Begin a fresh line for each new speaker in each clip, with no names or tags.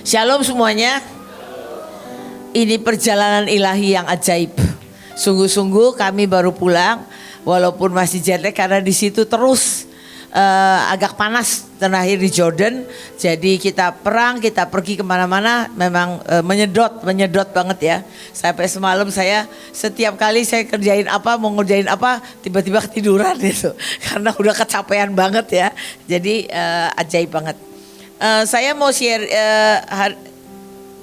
Shalom semuanya. Ini perjalanan ilahi yang ajaib. Sungguh-sungguh kami baru pulang, walaupun masih jet lag karena di situ terus agak panas terakhir di Jordan. Jadi kita perang, kita pergi kemana-mana, memang menyedot banget ya. Sampai semalam saya setiap kali saya kerjain apa, mau ngerjain apa, tiba-tiba ketiduran gitu. Karena udah kecapean banget ya. Jadi ajaib banget. Saya mau share,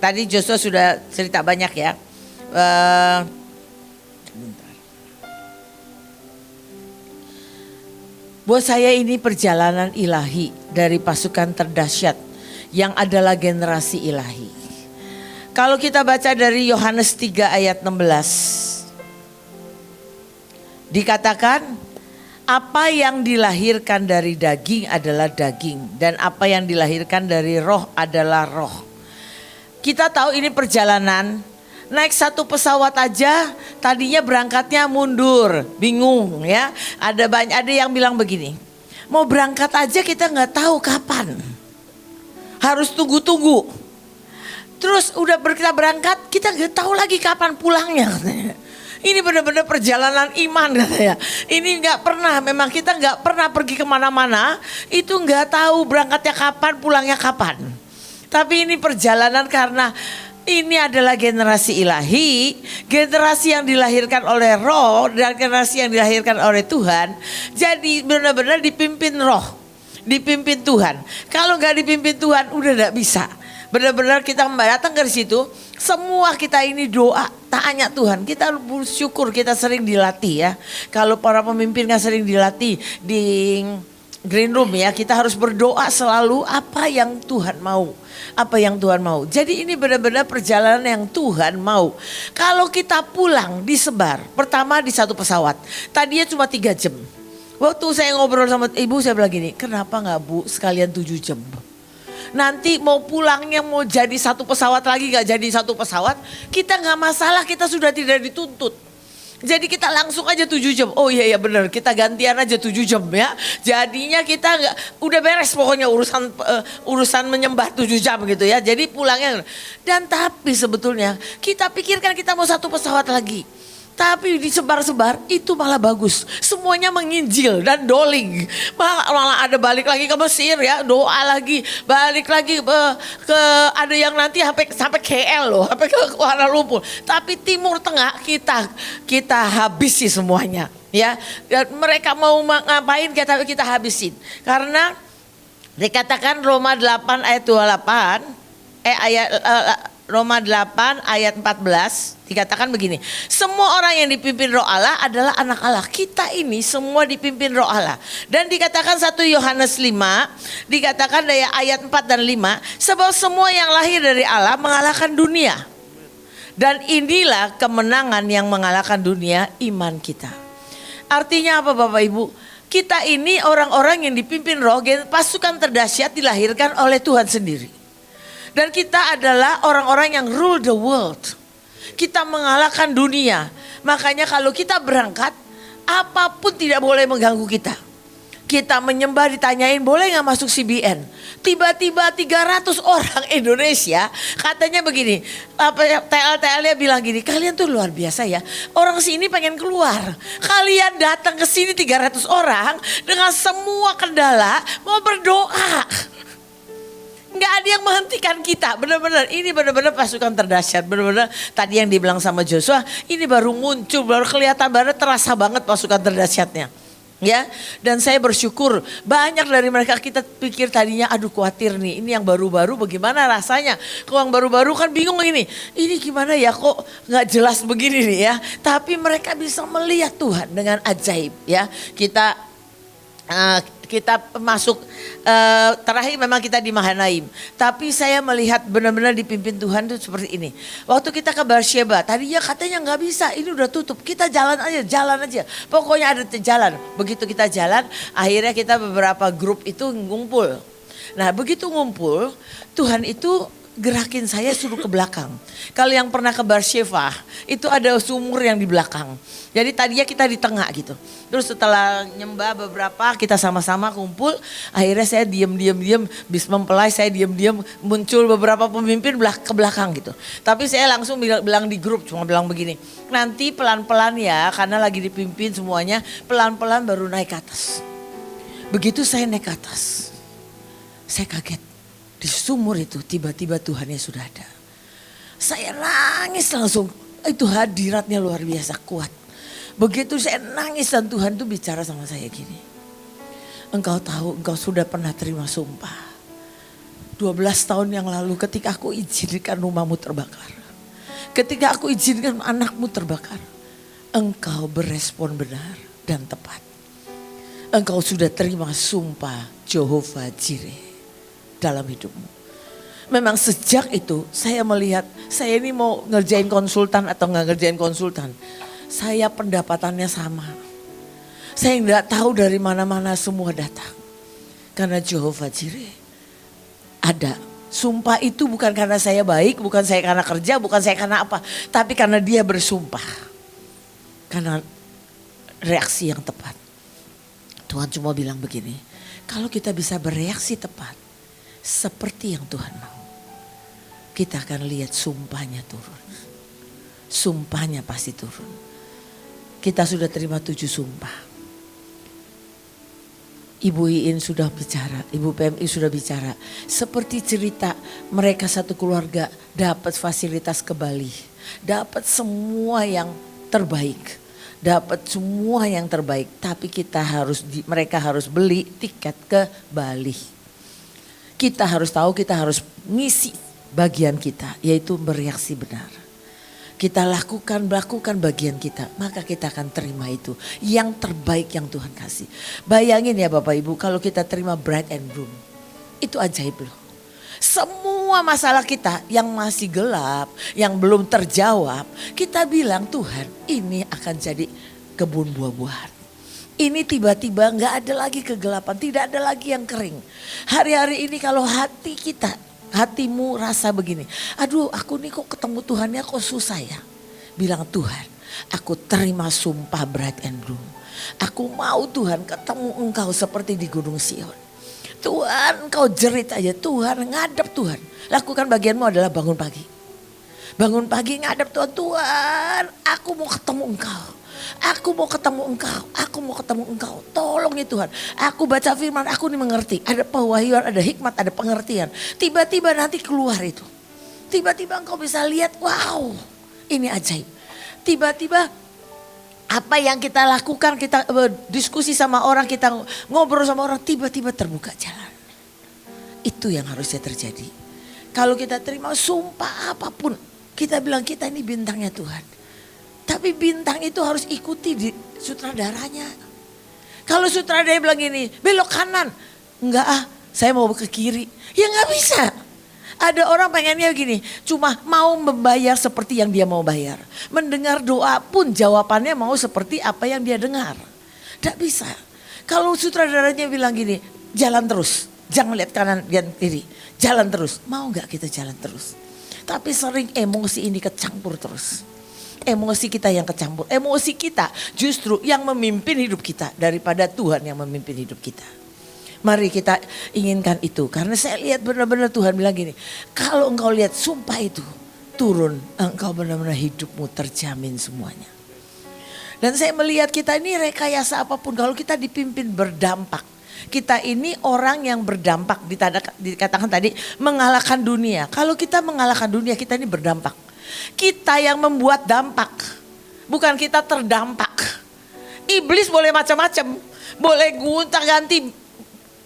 tadi Joshua sudah cerita banyak ya. Buat saya ini perjalanan ilahi dari pasukan terdahsyat yang adalah generasi ilahi. Kalau kita baca dari Yohanes 3 ayat 16. Dikatakan apa yang dilahirkan dari daging adalah daging dan apa yang dilahirkan dari roh adalah roh. Kita tahu ini perjalanan. Naik satu pesawat aja tadinya berangkatnya mundur, bingung ya. Ada yang bilang begini, mau berangkat aja kita nggak tahu kapan, harus tunggu-tunggu. Terus udah kita berangkat kita nggak tahu lagi kapan pulangnya katanya. Ini benar-benar perjalanan iman katanya. Ini nggak pernah, memang kita nggak pernah pergi kemana-mana, itu nggak tahu berangkatnya kapan, pulangnya kapan. Tapi ini perjalanan karena ini adalah generasi ilahi, generasi yang dilahirkan oleh roh dan generasi yang dilahirkan oleh Tuhan. Jadi benar-benar dipimpin roh, dipimpin Tuhan. Kalau nggak dipimpin Tuhan udah nggak bisa. Benar-benar kita datang ke situ, semua kita ini doa, tanya Tuhan. Kita bersyukur kita sering dilatih ya. Kalau para pemimpin nggak sering dilatih di green room ya, kita harus berdoa selalu apa yang Tuhan mau. Apa yang Tuhan mau. Jadi ini benar-benar perjalanan yang Tuhan mau. Kalau kita pulang disebar, pertama di satu pesawat. Tadinya cuma 3 jam. Waktu saya ngobrol sama ibu saya bilang gini, kenapa gak Bu sekalian 7 jam. Nanti mau pulangnya mau jadi satu pesawat lagi gak jadi satu pesawat. Kita gak masalah, kita sudah tidak dituntut. Jadi kita langsung aja 7 jam. Oh iya benar, kita gantian aja 7 jam ya. Jadinya kita udah beres pokoknya urusan menyembah 7 jam gitu ya. Jadi pulangnya. Dan tapi sebetulnya kita pikirkan kita mau satu pesawat lagi. Tapi disebar-sebar itu malah bagus. Semuanya menginjil dan doling. Malah ada balik lagi ke Mesir ya. Doa lagi. Balik lagi ke ada yang nanti sampai KL loh. Sampai ke Kuala Lumpur. Tapi Timur Tengah kita habisi semuanya. Ya, dan mereka mau ngapain kita habisin. Karena dikatakan Roma 8 ayat 28. Roma 8 ayat 14 dikatakan begini. Semua orang yang dipimpin roh Allah adalah anak Allah. Kita ini semua dipimpin roh Allah. Dan dikatakan 1 Yohanes 5, dikatakan dari ayat 4 dan 5, sebab semua yang lahir dari Allah mengalahkan dunia. Dan inilah kemenangan yang mengalahkan dunia, iman kita. Artinya apa Bapak Ibu? Kita ini orang-orang yang dipimpin roh, pasukan terdahsyat dilahirkan oleh Tuhan sendiri. Dan kita adalah orang-orang yang rule the world. Kita mengalahkan dunia. Makanya kalau kita berangkat, apapun tidak boleh mengganggu kita. Kita menyembah ditanyain boleh gak masuk CBN. Tiba-tiba 300 orang Indonesia katanya begini. TL-TL-nya bilang gini, kalian tuh luar biasa ya. Orang sini pengen keluar. Kalian datang ke sini 300 orang dengan semua kendala mau berdoa. Nggak ada yang menghentikan kita, benar-benar ini benar-benar pasukan terdahsyat, benar-benar tadi yang dibilang sama Joshua, ini baru muncul, baru kelihatan, baru terasa banget pasukan terdahsyatnya. Ya, dan saya bersyukur banyak dari mereka kita pikir tadinya aduh khawatir nih, ini yang baru-baru bagaimana rasanya. Kalau yang baru-baru kan bingung ini gimana ya kok nggak jelas begini nih ya. Tapi mereka bisa melihat Tuhan dengan ajaib ya. Kita masuk terakhir memang kita di Mahanaim. Tapi saya melihat benar-benar dipimpin Tuhan itu seperti ini. Waktu kita ke Beersheba, tadinya katanya nggak bisa, ini udah tutup. Kita jalan aja. Pokoknya ada jalan. Begitu kita jalan, akhirnya kita beberapa grup itu ngumpul. Nah begitu ngumpul, Tuhan itu gerakin saya suruh ke belakang. Kalau yang pernah ke Beersheba itu ada sumur yang di belakang. Jadi tadinya kita di tengah gitu. Terus setelah nyembah beberapa kita sama-sama kumpul. Akhirnya saya diam, bis mempelai saya diam, muncul beberapa pemimpin ke belakang gitu. Tapi saya langsung bilang di grup, cuma bilang begini. Nanti pelan-pelan ya, karena lagi dipimpin semuanya, pelan-pelan baru naik ke atas. Begitu saya naik ke atas, saya kaget. Di sumur itu tiba-tiba Tuhannya sudah ada. Saya nangis langsung, itu hadiratnya luar biasa kuat. Begitu saya nangis dan Tuhan tuh bicara sama saya gini. Engkau tahu engkau sudah pernah terima sumpah. 12 tahun yang lalu ketika aku izinkan rumahmu terbakar. Ketika aku izinkan anakmu terbakar. Engkau berespon benar dan tepat. Engkau sudah terima sumpah Jehovah Jireh dalam hidupmu. Memang sejak itu saya melihat saya ini mau ngerjain konsultan atau nggak ngerjain konsultan. Saya pendapatannya sama. Saya nggak tahu dari mana-mana semua datang. Karena Jehovah Jireh ada. Sumpah itu bukan karena saya baik, bukan saya karena kerja, bukan saya karena apa. Tapi karena dia bersumpah. Karena reaksi yang tepat. Tuhan cuma bilang begini, kalau kita bisa bereaksi tepat seperti yang Tuhan mau, kita akan lihat sumpahnya turun. Sumpahnya pasti turun. Kita sudah terima 7 sumpah. Ibu Iin sudah bicara, Ibu PMI sudah bicara. Seperti cerita mereka satu keluarga dapat fasilitas ke Bali. Dapat semua yang terbaik. Dapat semua yang terbaik, tapi mereka harus beli tiket ke Bali. Kita harus tahu, kita harus ngisi bagian kita, yaitu bereaksi benar. Kita lakukan bagian kita, maka kita akan terima itu. Yang terbaik yang Tuhan kasih. Bayangin ya Bapak Ibu, kalau kita terima bride and groom, itu ajaib loh. Semua masalah kita yang masih gelap, yang belum terjawab, kita bilang Tuhan ini akan jadi kebun buah-buahan. Ini tiba-tiba gak ada lagi kegelapan, tidak ada lagi yang kering. Hari-hari ini kalau hatimu rasa begini, aduh aku nih kok ketemu Tuhannya kok susah ya. Bilang Tuhan, aku terima sumpah bride and groom. Aku mau Tuhan ketemu engkau seperti di Gunung Sion. Tuhan engkau jerit aja, Tuhan ngadep Tuhan. Lakukan bagianmu adalah bangun pagi. Bangun pagi ngadep Tuhan, Tuhan aku mau ketemu engkau. Aku mau ketemu engkau, aku mau ketemu engkau. Tolong ya Tuhan, aku baca firman aku nih mengerti. Ada pewahyuan, ada hikmat, ada pengertian. Tiba-tiba nanti keluar itu. Tiba-tiba engkau bisa lihat, wow ini ajaib. Tiba-tiba apa yang kita lakukan, kita diskusi sama orang, kita ngobrol sama orang, tiba-tiba terbuka jalan. Itu yang harusnya terjadi. Kalau kita terima sumpah apapun, kita bilang kita ini bintangnya Tuhan. Tapi bintang itu harus ikuti di sutradaranya. Kalau sutradaranya bilang gini, belok kanan. Enggak saya mau ke kiri. Ya gak bisa. Ada orang pengennya gini, cuma mau membayar seperti yang dia mau bayar. Mendengar doa pun jawabannya mau seperti apa yang dia dengar. Tidak bisa. Kalau sutradaranya bilang gini, jalan terus. Jangan lihat kanan dan kiri. Jalan terus. Mau gak kita jalan terus? Tapi sering emosi ini kecampur terus. Emosi kita yang kecampur. Emosi kita justru yang memimpin hidup kita daripada Tuhan yang memimpin hidup kita. Mari kita inginkan itu. Karena saya lihat benar-benar Tuhan bilang gini. Kalau engkau lihat sumpah itu turun. Engkau benar-benar hidupmu terjamin semuanya. Dan saya melihat kita ini rekayasa apapun. Kalau kita dipimpin berdampak. Kita ini orang yang berdampak. Dikatakan tadi mengalahkan dunia. Kalau kita mengalahkan dunia kita ini berdampak. Kita yang membuat dampak. Bukan kita terdampak. Iblis boleh macam-macam. Boleh gonta-ganti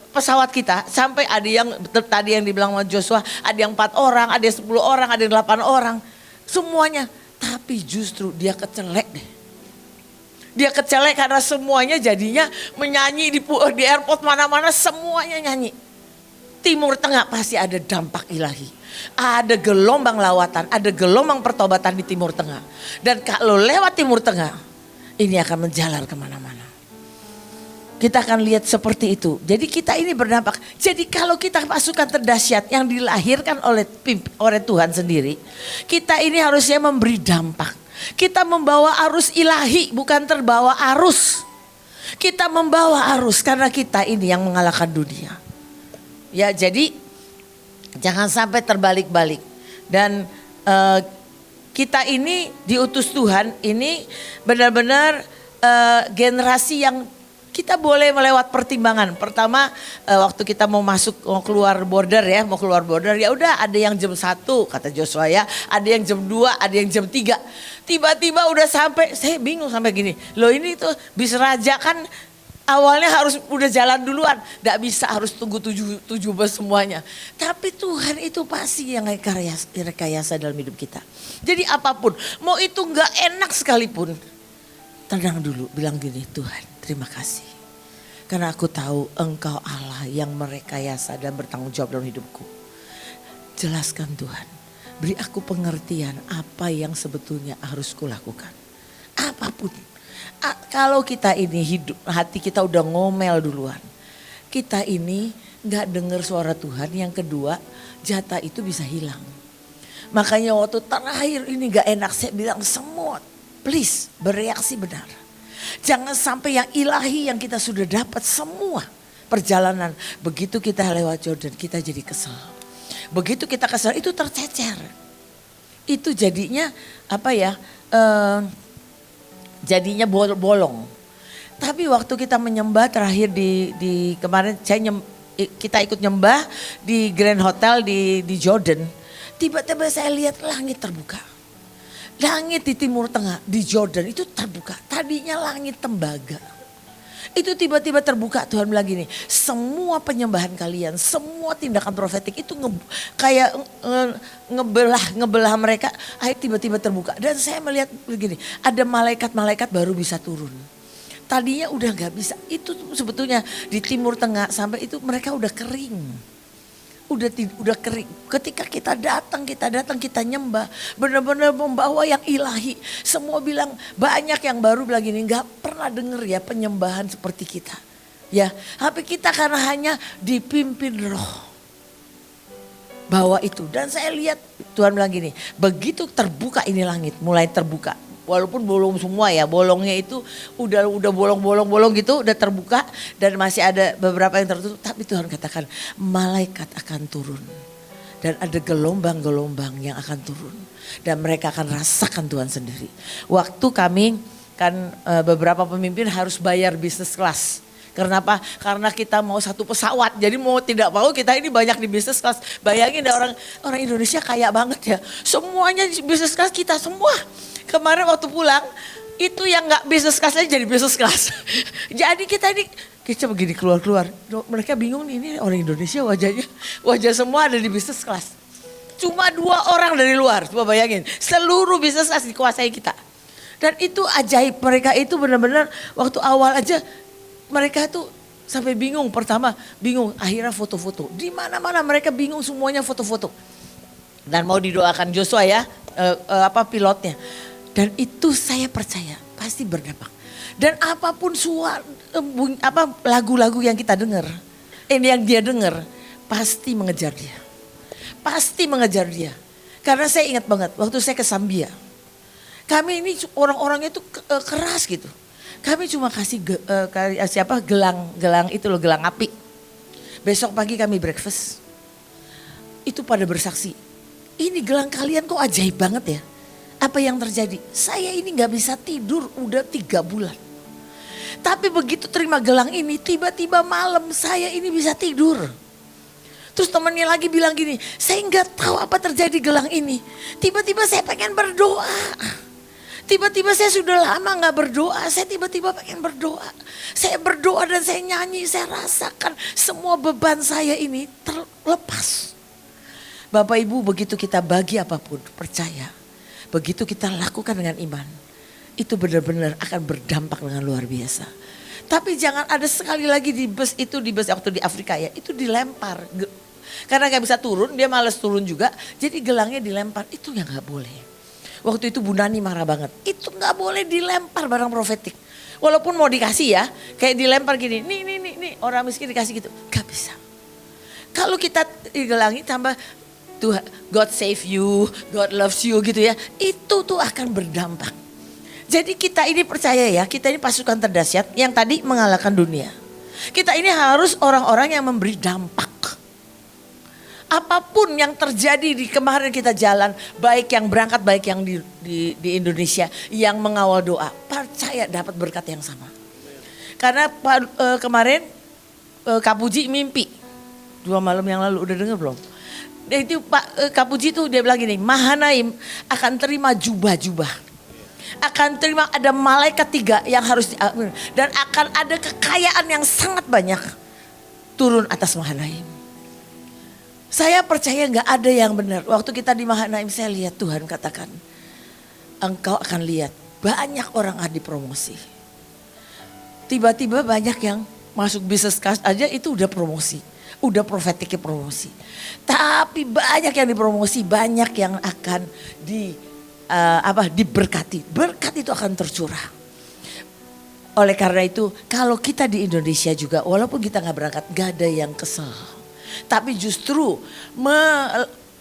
pesawat kita sampai ada yang tadi yang dibilang sama Joshua, ada yang 4 orang, ada yang 10 orang, ada yang 8 orang. Semuanya. Tapi justru dia kecelek deh. Dia kecelek karena semuanya jadinya menyanyi di airport mana-mana semuanya nyanyi. Timur Tengah pasti ada dampak ilahi. Ada gelombang lawatan, ada gelombang pertobatan di Timur Tengah. Dan kalau lewat Timur Tengah, ini akan menjalar kemana-mana. Kita akan lihat seperti itu. Jadi kita ini berdampak. Jadi kalau kita pasukan terdahsyat yang dilahirkan oleh Tuhan sendiri, kita ini harusnya memberi dampak. Kita membawa arus ilahi, bukan terbawa arus. Kita membawa arus karena kita ini yang mengalahkan dunia. Ya, jadi jangan sampai terbalik-balik. Dan kita ini diutus Tuhan, ini benar-benar generasi yang kita boleh melewat pertimbangan. Pertama, waktu kita mau keluar border, ya udah ada yang jam 1 kata Joshua ya, ada yang jam 2, ada yang jam 3. Tiba-tiba udah sampai, saya bingung sampai gini. Loh ini tuh bis raja kan awalnya harus udah jalan duluan. Gak bisa harus tunggu 7 bus semuanya. Tapi Tuhan itu pasti yang rekayasa dalam hidup kita. Jadi apapun, mau itu gak enak sekalipun. Tenang dulu, bilang gini, Tuhan terima kasih. Karena aku tahu Engkau Allah yang merekayasa dan bertanggung jawab dalam hidupku. Jelaskan Tuhan. Beri aku pengertian apa yang sebetulnya harus kulakukan. Apapun. Kalau kita ini hidup, hati kita udah ngomel duluan. Kita ini gak dengar suara Tuhan. Yang kedua, jatah itu bisa hilang. Makanya waktu terakhir ini gak enak, saya bilang semua please bereaksi benar. Jangan sampai yang ilahi yang kita sudah dapat semua perjalanan. Begitu kita lewat Jordan kita jadi kesel. Begitu kita kesel itu tercecer. Itu jadinya apa ya? Jadinya bolong. Tapi waktu kita menyembah terakhir di kemarin kita ikut nyembah di Grand Hotel di Jordan. Tiba-tiba saya lihat langit terbuka. Langit di Timur Tengah di Jordan itu terbuka. Tadinya langit tembaga. Itu tiba-tiba terbuka. Tuhan bilang gini, semua penyembahan kalian, semua tindakan profetik itu kayak ngebelah mereka. Akhirnya tiba-tiba terbuka. Dan saya melihat begini, ada malaikat-malaikat baru bisa turun. Tadinya udah gak bisa. Itu sebetulnya di Timur Tengah sampai itu mereka udah kering. Udah kering. Ketika kita datang kita nyembah, benar-benar membawa yang ilahi. Semua bilang, banyak yang baru bilang gini, nggak pernah dengar ya penyembahan seperti kita. Ya, tapi kita karena hanya dipimpin Roh. Bawa itu. Dan saya lihat Tuhan bilang gini, begitu terbuka ini langit, mulai terbuka. Walaupun bolong semua ya, bolongnya itu udah bolong gitu, udah terbuka dan masih ada beberapa yang tertutup. Tapi Tuhan katakan malaikat akan turun dan ada gelombang-gelombang yang akan turun dan mereka akan rasakan Tuhan sendiri. Waktu kami kan beberapa pemimpin harus bayar business class. Karena apa? Karena kita mau satu pesawat. Jadi mau tidak mau kita ini banyak di business class. Bayangin ada orang Indonesia kaya banget ya. Semuanya di business class kita semua. Kemarin waktu pulang itu yang gak business class aja jadi business class. Jadi kita begini keluar. Mereka bingung nih, ini orang Indonesia wajah semua ada di business class. Cuma 2 orang dari luar, coba bayangin. Seluruh business class dikuasai kita. Dan itu ajaib, mereka itu benar-benar waktu awal aja mereka tuh sampai bingung. Pertama bingung, akhirnya foto-foto. Di mana-mana mereka bingung semuanya foto-foto. Dan mau didoakan Joshua ya, pilotnya. Dan itu saya percaya pasti berdampak. Dan apapun lagu-lagu yang kita dengar, yang dia dengar, pasti mengejar dia. Pasti mengejar dia. Karena saya ingat banget waktu saya ke Zambia. Kami ini orang-orangnya itu keras gitu. Kami cuma kasih gelang itu loh, gelang api. Besok pagi kami breakfast. Itu pada bersaksi. Ini gelang kalian kok ajaib banget ya. Apa yang terjadi? Saya ini gak bisa tidur udah 3 bulan. Tapi begitu terima gelang ini, tiba-tiba malam saya ini bisa tidur. Terus temannya lagi bilang gini, saya gak tahu apa terjadi gelang ini. Tiba-tiba saya pengen berdoa. Tiba-tiba saya sudah lama gak berdoa, saya tiba-tiba pengen berdoa. Saya berdoa dan saya nyanyi, saya rasakan semua beban saya ini terlepas. Bapak Ibu, begitu kita bagi apapun, percaya. Begitu kita lakukan dengan iman, itu benar-benar akan berdampak dengan luar biasa. Tapi jangan ada sekali lagi di bus waktu di Afrika ya, itu dilempar. Karena gak bisa turun, dia males turun juga, jadi gelangnya dilempar, itu yang gak boleh. Waktu itu Bu Nani marah banget, itu gak boleh dilempar barang profetik. Walaupun mau dikasih ya, kayak dilempar gini, nih, orang miskin dikasih gitu, gak bisa. Kalau kita gelangi tambah Tuhan, God save you, God loves you gitu ya, itu tuh akan berdampak. Jadi kita ini percaya ya, kita ini pasukan terdahsyat yang tadi mengalahkan dunia. Kita ini harus orang-orang yang memberi dampak. Apapun yang terjadi di kemarin kita jalan, baik yang berangkat, baik yang di Indonesia, yang mengawal doa, percaya dapat berkat yang sama. Karena kemarin Kak Puji mimpi 2 malam yang lalu, udah dengar belum? Itu Pak Kak Puji tuh dia bilang gini, Mahanaim akan terima jubah-jubah, akan terima ada malaikat 3 yang harus diambil, dan akan ada kekayaan yang sangat banyak turun atas Mahanaim. Saya percaya gak ada yang benar. Waktu kita di Mahanaim saya lihat Tuhan katakan, engkau akan lihat banyak orang dipromosi. Tiba-tiba banyak yang masuk business class aja itu udah promosi. Udah profetiknya promosi. Tapi banyak yang dipromosi, banyak yang akan diberkati. Berkat itu akan tercurah. Oleh karena itu kalau kita di Indonesia juga walaupun kita gak berangkat gak ada yang kesel. Tapi justru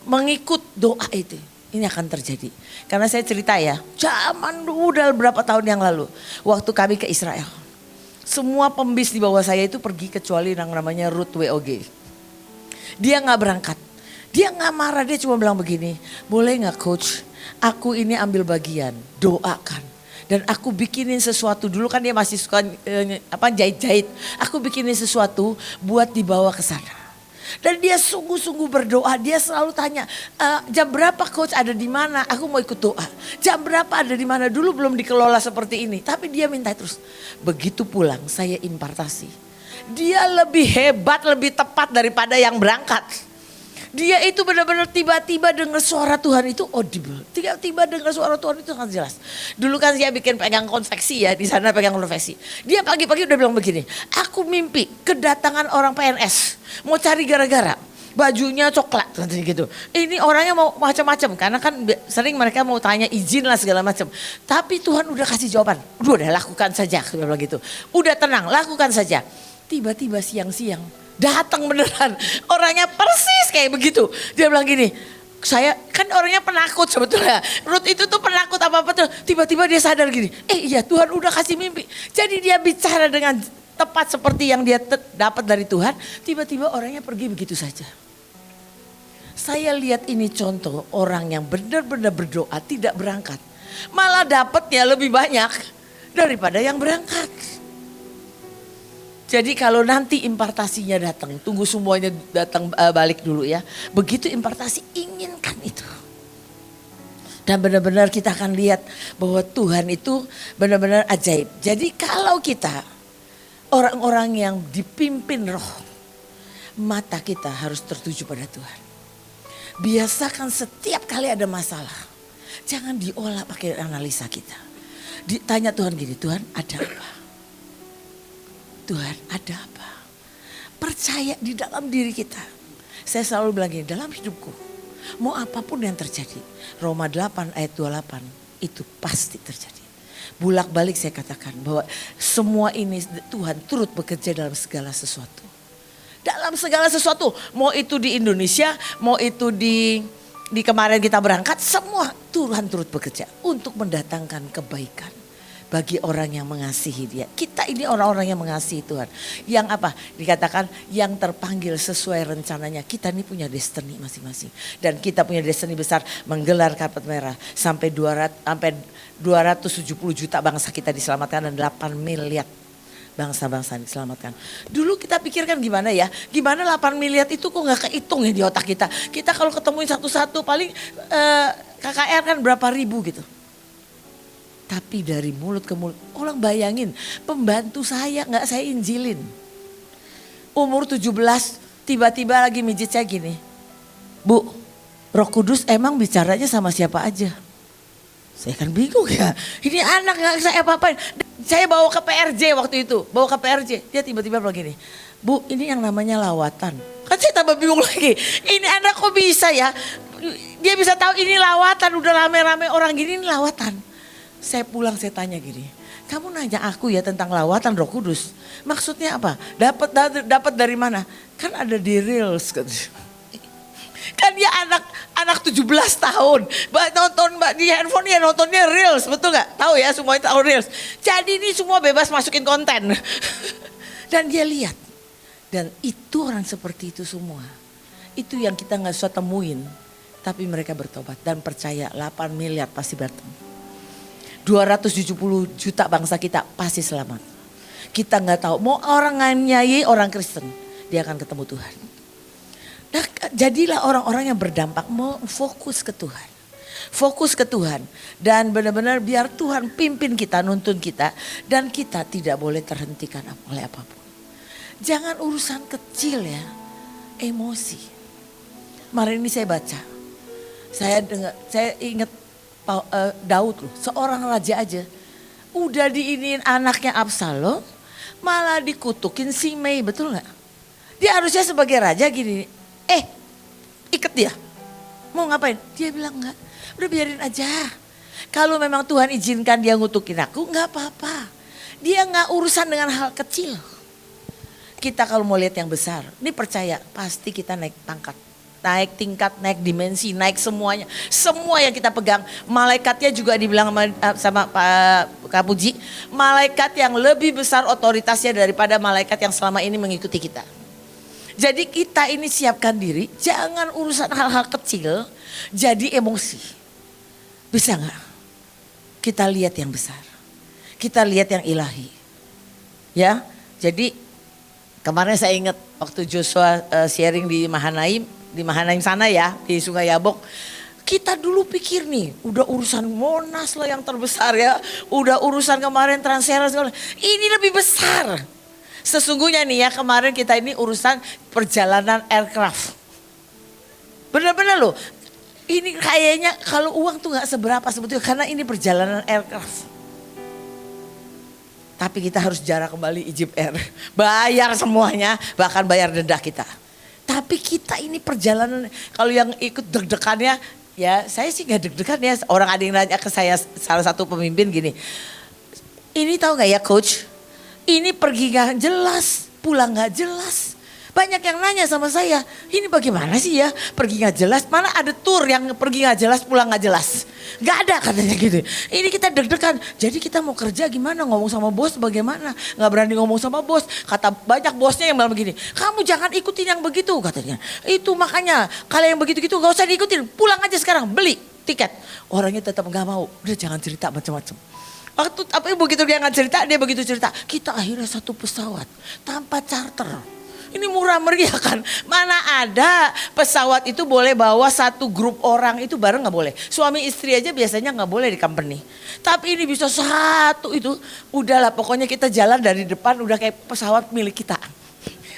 mengikut doa itu, ini akan terjadi. Karena saya cerita ya, zaman udah berapa tahun yang lalu, waktu kami ke Israel, semua pembis di bawah saya itu pergi kecuali yang namanya Ruth WOG. Dia nggak berangkat, dia nggak marah, dia cuma bilang begini, boleh nggak coach, aku ini ambil bagian, doakan. Dan aku bikinin sesuatu, dulu kan dia masih suka jahit-jahit, aku bikinin sesuatu buat dibawa ke sana. Dan dia sungguh-sungguh berdoa, dia selalu tanya, jam berapa coach ada di mana? Aku mau ikut doa. Jam berapa ada di mana? Dulu belum dikelola seperti ini, tapi dia minta terus. Begitu pulang saya impartasi. Dia lebih hebat, lebih tepat daripada yang berangkat. Dia itu benar-benar tiba-tiba dengar suara Tuhan itu audible. Tiba-tiba dengar suara Tuhan itu sangat jelas. Dulu kan dia bikin pegang konveksi ya, di sana pegang konveksi. Dia pagi-pagi udah bilang begini, aku mimpi kedatangan orang PNS. Mau cari gara-gara, bajunya coklat katanya gitu. Ini orangnya mau macam-macam karena kan sering mereka mau tanya izin lah segala macam. Tapi Tuhan udah kasih jawaban. Udah lakukan saja, dia bilang gitu. Udah tenang, lakukan saja. Tiba-tiba siang-siang datang beneran, orangnya persis kayak begitu. Dia bilang gini, saya kan orangnya penakut sebetulnya. Ruth itu tuh penakut apa-apa tuh. Tiba-tiba dia sadar gini, iya Tuhan udah kasih mimpi. Jadi dia bicara dengan tepat seperti yang dia dapat dari Tuhan. Tiba-tiba orangnya pergi begitu saja. Saya lihat ini contoh orang yang benar-benar berdoa tidak berangkat. Malah dapatnya lebih banyak daripada yang berangkat. Jadi kalau nanti impartasinya datang, tunggu semuanya datang balik dulu ya. Begitu impartasi inginkan itu. Dan benar-benar kita akan lihat bahwa Tuhan itu benar-benar ajaib. Jadi kalau kita orang-orang yang dipimpin roh, mata kita harus tertuju pada Tuhan. Biasakan setiap kali ada masalah, jangan diolah pakai analisa kita. Ditanya Tuhan gini, Tuhan ada apa? Tuhan ada apa? Percaya di dalam diri kita. Saya selalu bilang gini, dalam hidupku mau apapun yang terjadi. Roma 8 ayat 28 itu pasti terjadi. Bulak-balik saya katakan bahwa semua ini Tuhan turut bekerja dalam segala sesuatu. Dalam segala sesuatu, mau itu di Indonesia, mau itu di kemarin kita berangkat, semua Tuhan turut bekerja untuk mendatangkan kebaikan. Bagi orang yang mengasihi dia. Kita ini orang-orang yang mengasihi Tuhan. Yang apa? Dikatakan yang terpanggil sesuai rencananya. Kita ini punya destiny masing-masing. Dan kita punya destiny besar menggelar karpet merah. Sampai 270 juta bangsa kita diselamatkan dan 8 miliar bangsa-bangsa diselamatkan. Dulu kita pikirkan gimana ya? Gimana 8 miliar itu kok gak kehitung ya di otak kita. Kita kalau ketemuin satu-satu paling KKR kan berapa ribu gitu. Tapi dari mulut ke mulut, orang bayangin pembantu saya gak saya injilin. Umur 17 tiba-tiba lagi mijit saya gini. Bu, Roh Kudus emang bicaranya sama siapa aja? Saya kan bingung ya, ini anak gak saya apa-apain. Saya bawa ke PRJ waktu itu, bawa ke PRJ. Dia tiba-tiba bilang gini, Bu ini yang namanya lawatan. Kan saya tambah bingung lagi, ini anak kok bisa ya? Dia bisa tahu ini lawatan, udah rame-rame orang gini ini lawatan. Saya pulang saya tanya gini, Kamu nanya aku ya tentang lawatan Roh Kudus. Maksudnya apa? Dapat dari mana? Kan ada di Reels. Kan dia anak 17 tahun. Nonton di handphone ya nontonnya Reels. Betul gak? Tahu ya semuanya tahu Reels. Jadi ini semua bebas masukin konten. Dan dia lihat. Dan itu orang seperti itu semua. Itu yang kita gak usah temuin. Tapi mereka bertobat dan percaya 8 miliar pasti bertemu. 270 juta bangsa kita pasti selamat. Kita gak tahu mau orang nyanyi orang Kristen. Dia akan ketemu Tuhan. Nah, jadilah orang-orang yang berdampak, mau fokus ke Tuhan. Fokus ke Tuhan. Dan benar-benar biar Tuhan pimpin kita, nuntun kita. Dan kita tidak boleh terhentikan oleh apapun. Jangan urusan kecil ya, emosi. Kemarin ini saya baca. Saya ingat Daud loh, seorang raja aja. Udah diinin anaknya Absalom, malah dikutukin Simei, betul gak? Dia harusnya sebagai raja gini. Ikat dia. Mau ngapain? Dia bilang enggak. Udah biarin aja. Kalau memang Tuhan izinkan dia ngutukin aku, enggak apa-apa. Dia enggak urusan dengan hal kecil. Kita kalau mau lihat yang besar, ini percaya pasti kita naik pangkat. Naik tingkat, naik dimensi, naik semuanya. Semua yang kita pegang. Malaikatnya juga dibilang sama Pak Kapuji. Malaikat yang lebih besar otoritasnya daripada malaikat yang selama ini mengikuti kita. Jadi kita ini siapkan diri, jangan urusan hal-hal kecil jadi emosi. Bisa gak? Kita lihat yang besar. Kita lihat yang ilahi. Ya, jadi kemarin saya ingat waktu Joshua sharing di Mahanaim sana ya, di Sungai Yabok. Kita dulu pikir nih, udah urusan Monas lah yang terbesar ya. Udah urusan kemarin Transera, ini lebih besar. Sesungguhnya nih ya kemarin kita ini urusan perjalanan aircraft. Benar-benar loh. Ini kayaknya kalau uang tuh gak seberapa sebetulnya karena ini perjalanan aircraft. Tapi kita harus jarah kembali Egypt Air. Bayar semuanya bahkan bayar denda kita. Tapi kita ini perjalanan kalau yang ikut deg-degannya ya saya sih gak deg-degan ya. Orang ada yang nanya ke saya salah satu pemimpin gini. Ini tahu gak ya coach? Ini pergi gak jelas, pulang gak jelas. Banyak yang nanya sama saya, ini bagaimana sih ya pergi gak jelas. Mana ada tour yang pergi gak jelas, pulang gak jelas. Gak ada katanya gitu. Ini kita deg-degan, jadi kita mau kerja gimana, ngomong sama bos bagaimana. Gak berani ngomong sama bos. Kata banyak bosnya yang bilang begini, kamu jangan ikutin yang begitu katanya. Itu makanya kalau yang begitu-gitu gak usah diikutin, pulang aja sekarang beli tiket. Orangnya tetap gak mau, udah jangan cerita macam-macam. Waktu tapi begitu dia nggak cerita, dia begitu cerita. Kita akhirnya satu pesawat tanpa charter. Ini murah meriah kan. Mana ada pesawat itu boleh bawa satu grup orang itu bareng nggak boleh. Suami istri aja biasanya nggak boleh di company. Tapi ini bisa satu itu. Udahlah pokoknya kita jalan dari depan udah kayak pesawat milik kita.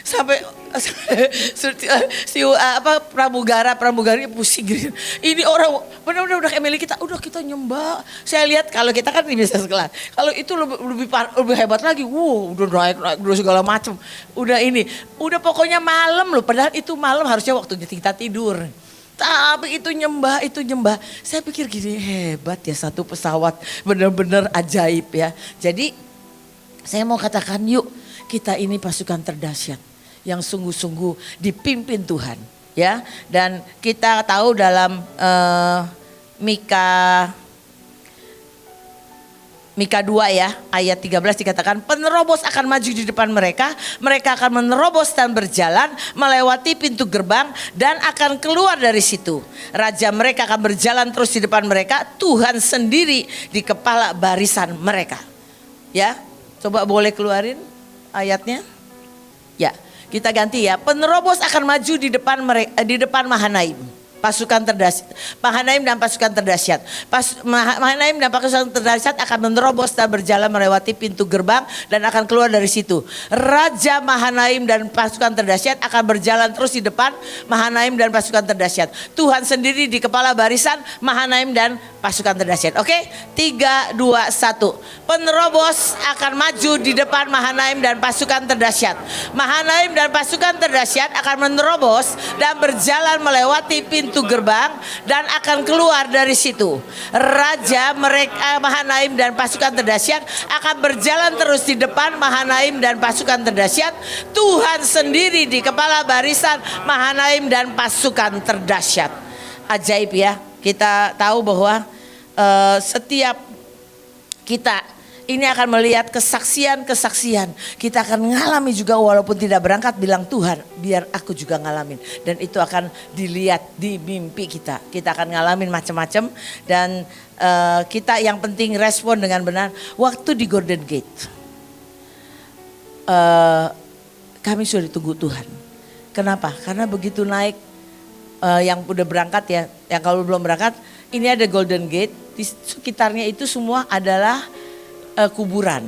Sampai pramugari pusing gitu. Ini orang benar-benar udah kayak milik kita, udah kita nyembah. Saya lihat kalau kita kan bisa sekelas. Kalau itu lebih hebat lagi. Udah naik udah segala macam. Udah pokoknya malam loh. Padahal itu malam harusnya waktunya kita tidur. Tapi itu nyembah. Saya pikir gini, hebat ya satu pesawat, benar-benar ajaib ya. Jadi saya mau katakan yuk, kita ini pasukan terdahsyat yang sungguh-sungguh dipimpin Tuhan ya. Dan kita tahu dalam Mika 2 ya ayat 13 dikatakan penerobos akan maju di depan mereka. Mereka akan menerobos dan berjalan melewati pintu gerbang dan akan keluar dari situ. Raja mereka akan berjalan terus di depan mereka. Tuhan sendiri di kepala barisan mereka. Ya, coba boleh keluarin ayatnya. Ya, kita ganti ya. Penerobos akan maju di depan Mahanaim. Pasukan terdahsyat, Mahanaim dan pasukan terdahsyat. Mahanaim dan pasukan terdahsyat akan menerobos dan berjalan melewati pintu gerbang dan akan keluar dari situ. Raja Mahanaim dan pasukan terdahsyat akan berjalan terus di depan Mahanaim dan pasukan terdahsyat. Tuhan sendiri di kepala barisan Mahanaim dan pasukan terdahsyat. Oke? 3, 2, 1. Penerobos akan maju di depan Mahanaim dan pasukan terdahsyat. Mahanaim dan pasukan terdahsyat akan menerobos dan berjalan melewati pintu pintu gerbang dan akan keluar dari situ. Raja mereka Mahanaim dan pasukan terdahsyat akan berjalan terus di depan Mahanaim dan pasukan terdahsyat. Tuhan sendiri di kepala barisan Mahanaim dan pasukan terdahsyat. Ajaib ya. Kita tahu bahwa setiap kita ini akan melihat kesaksian-kesaksian. Kita akan ngalami juga walaupun tidak berangkat, bilang Tuhan biar aku juga ngalamin. Dan itu akan dilihat di mimpi kita. Kita akan ngalamin macam-macam dan kita yang penting respon dengan benar. Waktu di Golden Gate kami sudah ditunggu Tuhan. Kenapa? Karena begitu naik yang udah berangkat ya, yang kalau belum berangkat, ini ada Golden Gate. Di sekitarnya itu semua adalah kuburan.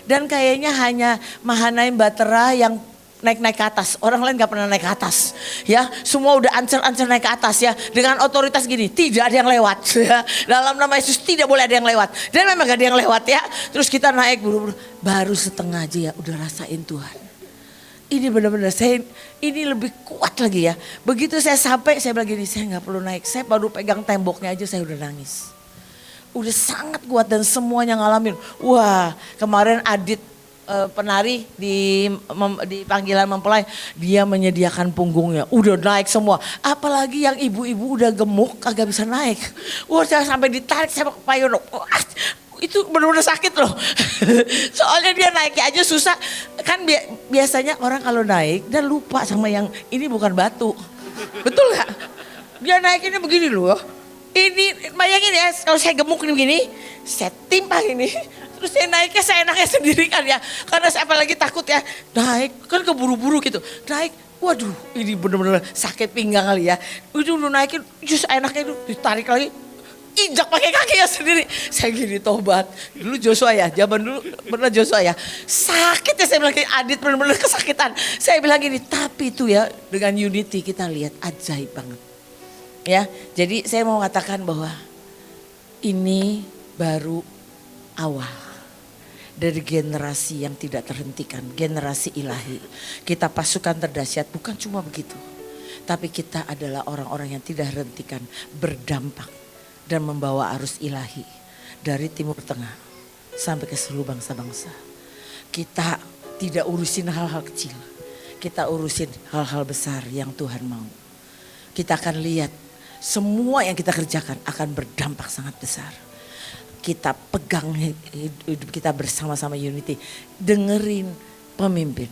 Dan kayaknya hanya Mahanaim Batera yang naik-naik ke atas. Orang lain gak pernah naik ke atas. Ya, semua udah ancer-ancer naik ke atas ya. Dengan otoritas gini, tidak ada yang lewat. Ya. Dalam nama Yesus tidak boleh ada yang lewat. Dan memang gak ada yang lewat ya. Terus kita naik buru-buru. Baru setengah aja ya udah rasain Tuhan. Ini benar-benar ini lebih kuat lagi ya. Begitu saya sampai saya bilang gini, saya gak perlu naik. Saya baru pegang temboknya aja saya udah nangis. Udah sangat kuat dan semuanya ngalamin. Wah, kemarin Adit penari di panggilan mempelai, dia menyediakan punggungnya. Udah naik semua. Apalagi yang ibu-ibu udah gemuk kagak bisa naik. Wah, saya sampai ditarik sama payung. Wah, itu benar-benar sakit loh. Soalnya dia naiknya aja susah. Kan biasanya orang kalau naik dan lupa sama yang ini bukan batu. Betul gak? Dia naikinnya begini loh. Ini bayangin ya kalau saya gemuk begini, saya timpang ini. Terus saya naiknya saya enaknya sendiri kan ya. Karena saya apalagi takut ya naik kan keburu-buru gitu. Naik, waduh ini benar-benar sakit pinggang kali ya. Udah naikin justru enaknya itu ditarik lagi. Injak pakai kaki ya sendiri. Saya gini tobat. Dulu Joshua ya, zaman dulu pernah Joshua ya. Sakit ya saya bilang gini, Adit benar-benar kesakitan. Saya bilang gini, tapi itu ya dengan unity kita lihat ajaib banget. Ya, jadi saya mau katakan bahwa ini baru awal dari generasi yang tidak terhentikan, generasi ilahi. Kita pasukan terdahsyat bukan cuma begitu, tapi kita adalah orang-orang yang tidak hentikan berdampak dan membawa arus ilahi dari Timur Tengah sampai ke seluruh bangsa-bangsa. Kita tidak urusin hal-hal kecil, kita urusin hal-hal besar yang Tuhan mau. Kita akan lihat semua yang kita kerjakan akan berdampak sangat besar. Kita pegang hidup kita bersama-sama unity. Dengerin pemimpin.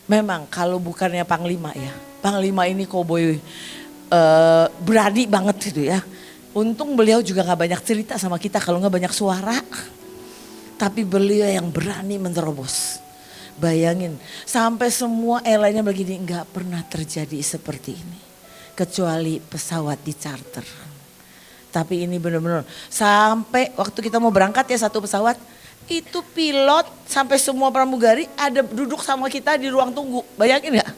Memang kalau bukannya Panglima ya. Panglima ini koboi berani banget gitu ya. Untung beliau juga gak banyak cerita sama kita kalau gak banyak suara. Tapi beliau yang berani menerobos. Bayangin sampai semua airline-nya begini gak pernah terjadi seperti ini. Kecuali pesawat di charter. Tapi ini benar-benar sampai waktu kita mau berangkat ya satu pesawat. Itu pilot sampai semua pramugari ada duduk sama kita di ruang tunggu. Bayangin gak?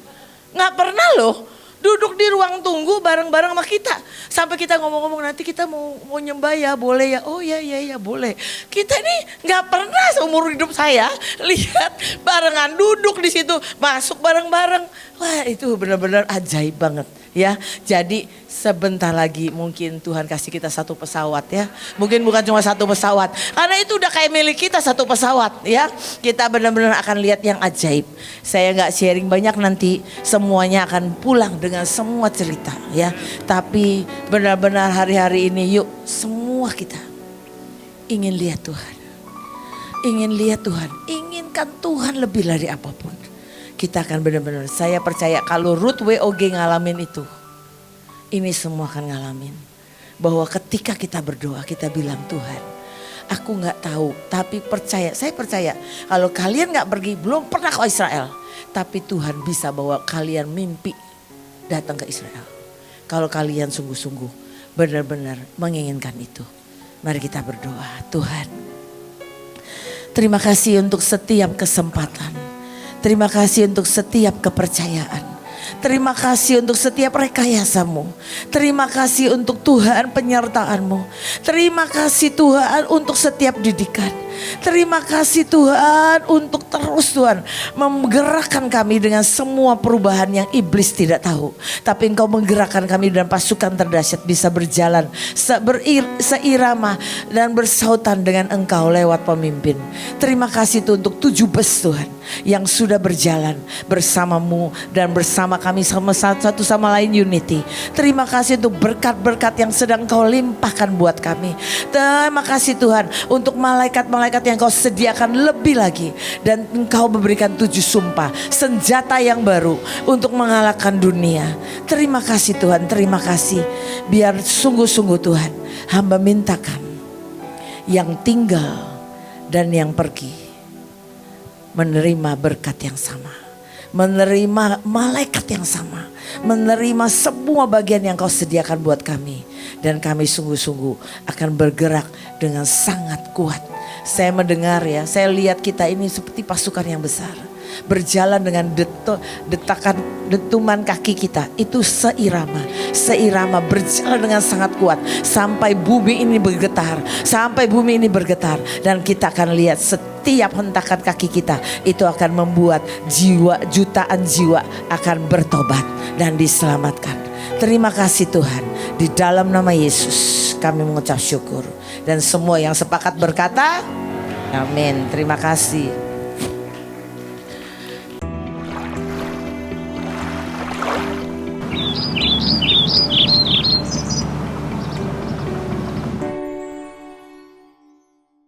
Gak pernah loh duduk di ruang tunggu bareng-bareng sama kita. Sampai kita ngomong-ngomong nanti kita mau nyembah ya boleh ya. Oh ya boleh. Kita nih gak pernah seumur hidup saya lihat barengan duduk di situ. Masuk bareng-bareng. Wah itu benar-benar ajaib banget. Ya, jadi sebentar lagi mungkin Tuhan kasih kita satu pesawat ya. Mungkin bukan cuma satu pesawat. Karena itu udah kayak milik kita satu pesawat ya. Kita benar-benar akan lihat yang ajaib. Saya gak sharing banyak nanti. Semuanya akan pulang dengan semua cerita ya. Tapi benar-benar hari-hari ini yuk semua kita ingin lihat Tuhan. Ingin lihat Tuhan. Inginkan Tuhan lebih dari apapun. Kita akan benar-benar, saya percaya kalau Ruth WOG ngalamin itu, ini semua akan ngalamin. Bahwa ketika kita berdoa, kita bilang Tuhan, aku gak tahu, tapi saya percaya kalau kalian gak pergi, belum pernah ke Israel. Tapi Tuhan bisa bawa kalian mimpi datang ke Israel. Kalau kalian sungguh-sungguh benar-benar menginginkan itu. Mari kita berdoa, Tuhan. Terima kasih untuk setiap kesempatan. Terima kasih untuk setiap kepercayaan. Terima kasih untuk setiap rekayasamu. Terima kasih untuk Tuhan penyertaan-Mu. Terima kasih Tuhan untuk setiap didikan. Terima kasih Tuhan untuk terus Tuhan menggerakkan kami dengan semua perubahan yang iblis tidak tahu. Tapi Engkau menggerakkan kami dan pasukan terdahsyat bisa berjalan seirama dan bersautan dengan Engkau lewat pemimpin. Terima kasih Tuhan untuk 7 bus Tuhan yang sudah berjalan bersamamu dan bersama kami sama satu sama lain unity. Terima kasih untuk berkat-berkat yang sedang Kau limpahkan buat kami. Terima kasih Tuhan untuk malaikat-malaikat yang Kau sediakan lebih lagi. Dan Engkau memberikan 7 sumpah, senjata yang baru untuk mengalahkan dunia. Terima kasih Tuhan, terima kasih. Biar sungguh-sungguh Tuhan, hamba mintakan yang tinggal dan yang pergi menerima berkat yang sama, menerima malaikat yang sama, menerima semua bagian yang Kau sediakan buat kami. Dan kami sungguh-sungguh akan bergerak dengan sangat kuat. Saya mendengar ya, saya lihat kita ini seperti pasukan yang besar. Berjalan dengan dentuman kaki kita itu seirama berjalan dengan sangat kuat sampai bumi ini bergetar, dan kita akan lihat setiap hentakan kaki kita itu akan membuat jutaan jiwa akan bertobat dan diselamatkan. Terima kasih Tuhan, di dalam nama Yesus kami mengucap syukur, dan semua yang sepakat berkata amin. Terima kasih.